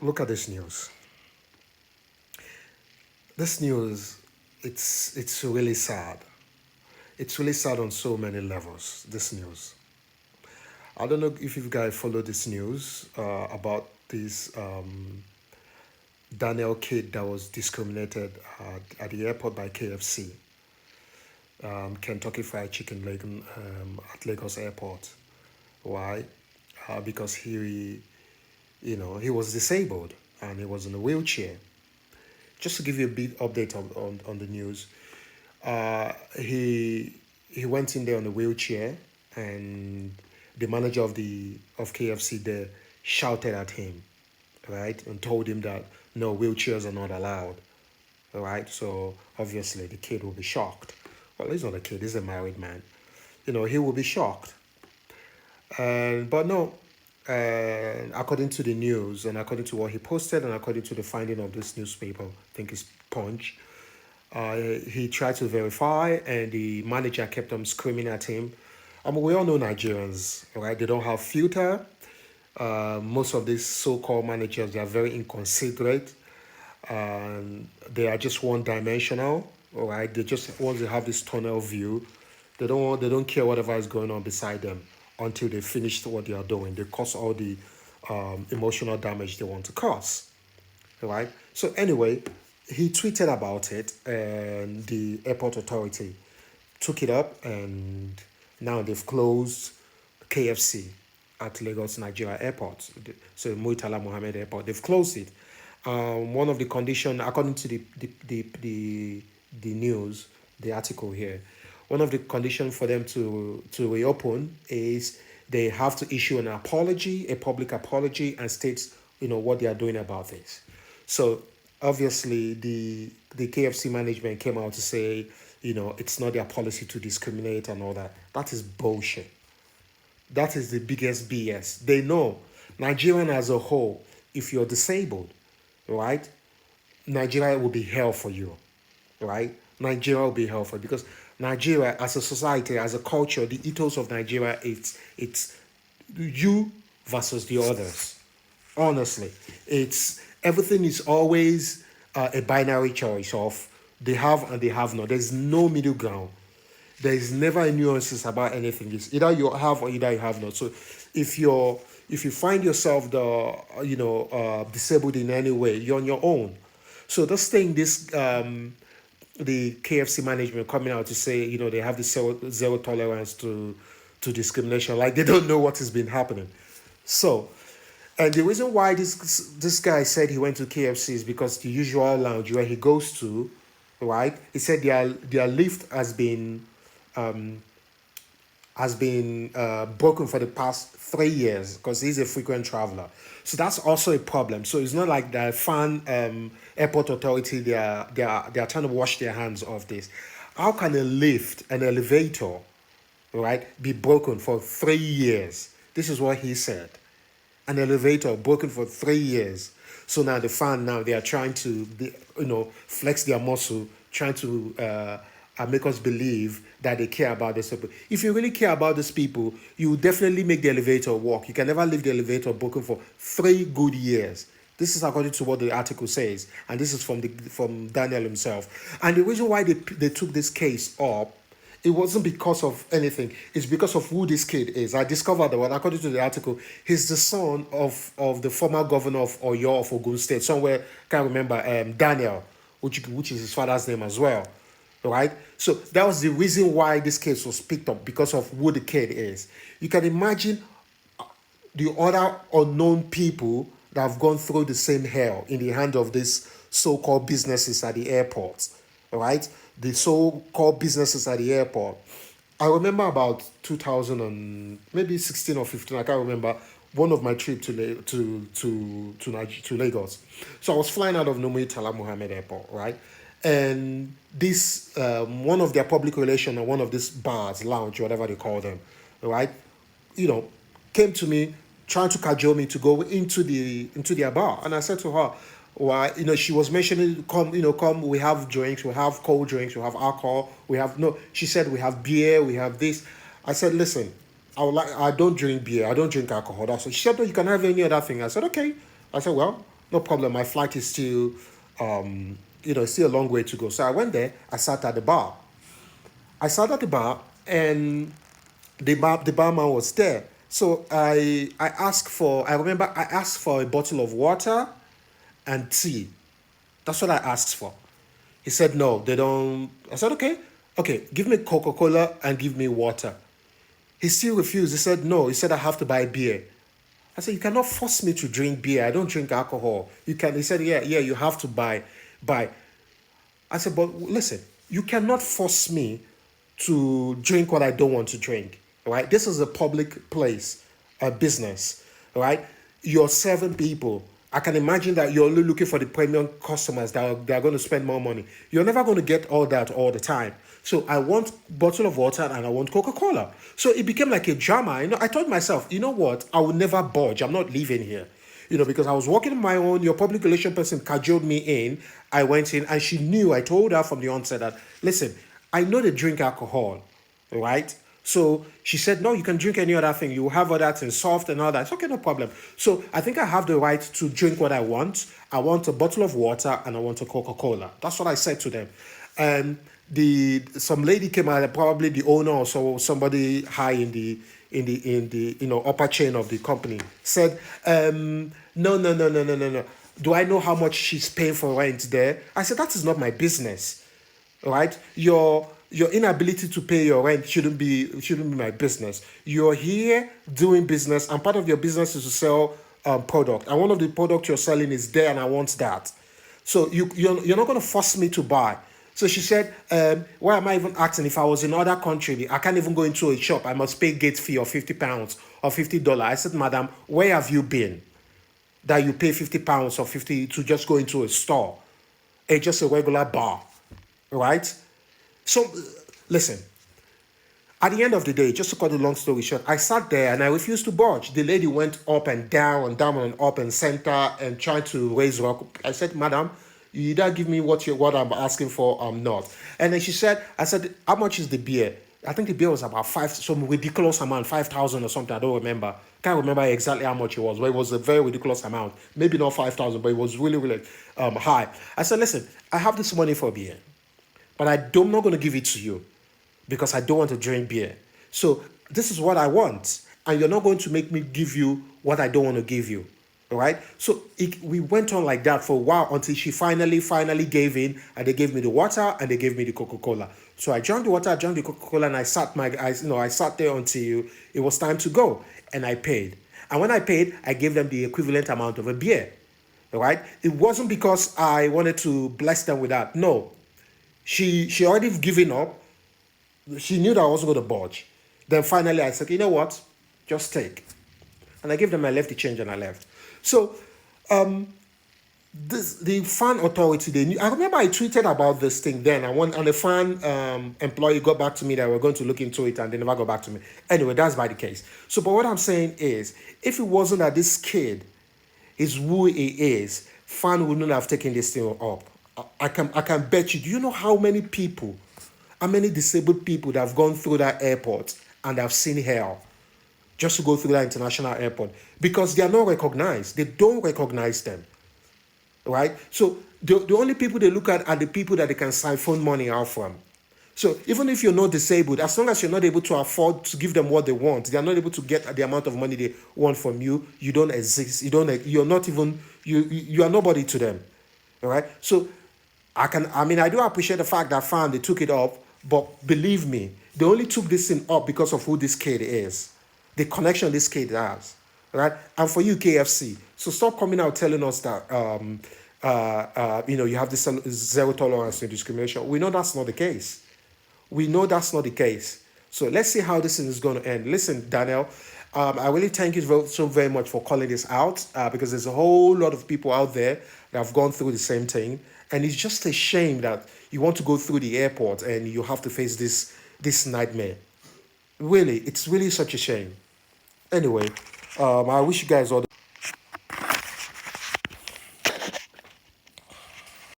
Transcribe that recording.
Look at this news. This news, it's really sad. It's really sad on so many levels. This news. I don't know if you guys follow this news about this Daniel kid that was discriminated at the airport by KFC, Kentucky Fried Chicken at Lagos Airport. Why? Because he was disabled and he was in a wheelchair. Just to give you a bit update on the news, he went in there on a wheelchair, and the manager of KFC there shouted at him, right, and told him that no, wheelchairs are not allowed. All right, so obviously the kid will be shocked. Well, he's not a kid; he's a married man. He will be shocked. But no, according to the news and according to what he posted and according to the finding of this newspaper, I think it's Punch, he tried to verify, and the manager kept on screaming at him. I mean, we all know Nigerians, right? They don't have filter. Most of these so-called managers, they are very inconsiderate, and they are just one-dimensional. All right, they just want to have this tunnel view. They don't care whatever is going on beside them until they finish what they are doing. They cause all the emotional damage they want to cause. All right. So anyway, he tweeted about it, and the airport authority took it up, and now they've closed KFC at Lagos Nigeria Airport. So Muitala Mohammed Airport, they've closed it. One of the conditions, according to the news, the article here, one of the conditions for them to reopen is they have to issue an apology, a public apology, and state what they are doing about this. So obviously the KFC management came out to say it's not their policy to discriminate and all that. That is bullshit. That is the biggest BS. They know Nigerian as a whole, if you're disabled, right, Nigeria will be hell for you, right? Nigeria will be hell for you, because Nigeria as a society, as a culture, the ethos of Nigeria, it's you versus the others. Honestly, it's everything is always a binary choice of they have and they have not. There's no middle ground. There is never a nuances about anything. It's either you have or either you have not. So if you find yourself disabled in any way, you're on your own. So the KFC management coming out to say they have this zero tolerance to discrimination, like they don't know what has been happening. So, and the reason why this guy said he went to KFC is because the usual lounge where he goes to, right? He said their lift has been broken for the past 3 years because he's a frequent traveler. So that's also a problem. So it's not like the Faan Airport Authority, they are trying to wash their hands of this. How can a lift, an elevator, right, be broken for 3 years? This is what he said. An elevator broken for 3 years. So now the Faan, now they are trying to flex their muscle, trying to make us believe that they care about this people. If you really care about these people, you will definitely make the elevator work. You can never leave the elevator broken for 3 good years. This is according to what the article says, and this is from Daniel himself. And the reason why they took this case up, it wasn't because of anything. It's because of who this kid is. I discovered that, according to the article, he's the son of the former governor of Oyo of Ogun State. Somewhere, can't remember, Daniel, which is his father's name as well. Right? So that was the reason why this case was picked up, because of who the kid is. You can imagine the other unknown people that have gone through the same hell in the hand of these so-called businesses at the airport. Right? The so-called businesses at the airport. I remember about 2000 and maybe 16 or 15, I can't remember, one of my trip to Lagos. So I was flying out of Numui Tala Mohammed Airport, right? And this one of their public relation or one of these bars, lounge, whatever they call them, right? Came to me trying to cajole me to go into their bar, and I said to her, why? She was mentioning, come, we have drinks, we have cold drinks, we have alcohol, we have no. She said we have beer, we have this. I said, listen, I don't drink beer, I don't drink alcohol. That's what she said. No, you can have any other thing. I said, okay. I said, well, no problem. My flight is still, still a long way to go. So I went there. I sat at the bar. I sat at the bar, and the barman was there. So I asked for. I remember I asked for a bottle of water and tea. That's what I asked for. He said no, they don't. I said okay, okay, give me Coca-Cola and give me water. He still refused. He said no. He said I have to buy beer. I said, you cannot force me to drink beer. I don't drink alcohol. You can. He said, yeah, yeah, you have to buy. I said, but listen, you cannot force me to drink what I don't want to drink. All right. This is a public place, a business. All right. You're serving people. I can imagine that you're only looking for the premium customers that are going to spend more money. You're never going to get all that all the time. So I want bottle of water and I want Coca-Cola. So it became like a drama. I told myself, you know what? I will never budge. I'm not leaving here. Because I was working on my own. Your public relation person cajoled me in. I went in and she knew. I told her from the onset that, listen, I know they drink alcohol, right? So she said, no, you can drink any other thing. You have other things, soft and all that. It's okay, no problem. So I think I have the right to drink what I want. I want a bottle of water and I want a Coca-Cola. That's what I said to them. And some lady came out, probably the owner or somebody high in the upper chain of the company, said, no. Do I know how much she's paying for rent there? I said, that is not my business. All right, your inability to pay your rent shouldn't be my business. You're here doing business, and part of your business is to sell product, and one of the product you're selling is there, and I want that. So you're not going to force me to buy. So she said, why am I even asking? If I was in another country, I can't even go into a shop. I must pay gate fee of £50 or $50. I said, madam, where have you been that you pay £50 or 50 to just go into a store? It's just a regular bar, right? So, listen, at the end of the day, just to cut the long story short, I sat there and I refused to budge. The lady went up and down and down and up and center and tried to raise her up. I said, madam, you either give me what I'm asking for or not. And then I said, how much is the beer? I think the beer was about some ridiculous amount, 5,000 or something. I don't remember. Can't remember exactly how much it was, but it was a very ridiculous amount. Maybe not 5,000, but it was really, really high. I said, listen, I have this money for beer, but I'm not going to give it to you because I don't want to drink beer. So this is what I want, and you're not going to make me give you what I don't want to give you. All right. So we went on like that for a while until she finally gave in, and they gave me the water and they gave me the Coca-Cola. So I drank the water, I drank the Coca-Cola, and I sat there until it was time to go, and I paid. And when I paid, I gave them the equivalent amount of a beer. All right. It wasn't because I wanted to bless them with that. No, she already given up. She knew that I wasn't going to budge. Then finally I said, you know what? Just take. And I gave them, I left the change and I left. So the Faan authority, they knew. I remember I tweeted about this thing then. And the Faan employee got back to me that we're going to look into it, and they never got back to me. Anyway, that's by the case. So, but what I'm saying is, if it wasn't that this kid is who he is, Faan wouldn't have taken this thing up. I can bet you. Do you know how many disabled people that have gone through that airport and have seen hell just to go through that international airport? Because they are not recognized. They don't recognize them, right? So the only people they look at are the people that they can siphon money out from. So even if you're not disabled, as long as you're not able to afford to give them what they want, they are not able to get the amount of money they want from you, you don't exist. You are nobody to them, all right? So I do appreciate the fact that Faan, they took it up, but believe me, they only took this thing up because of who this kid is, the connection this kid has, right? And for you, KFC, so stop coming out telling us that you have this zero tolerance to discrimination. We know that's not the case. So let's see how this thing is going to end. Listen, Daniel, I really thank you so very much for calling this out, because there's a whole lot of people out there that have gone through the same thing. And it's just a shame that you want to go through the airport and you have to face this nightmare. Really, it's really such a shame. Anyway, I wish you guys all the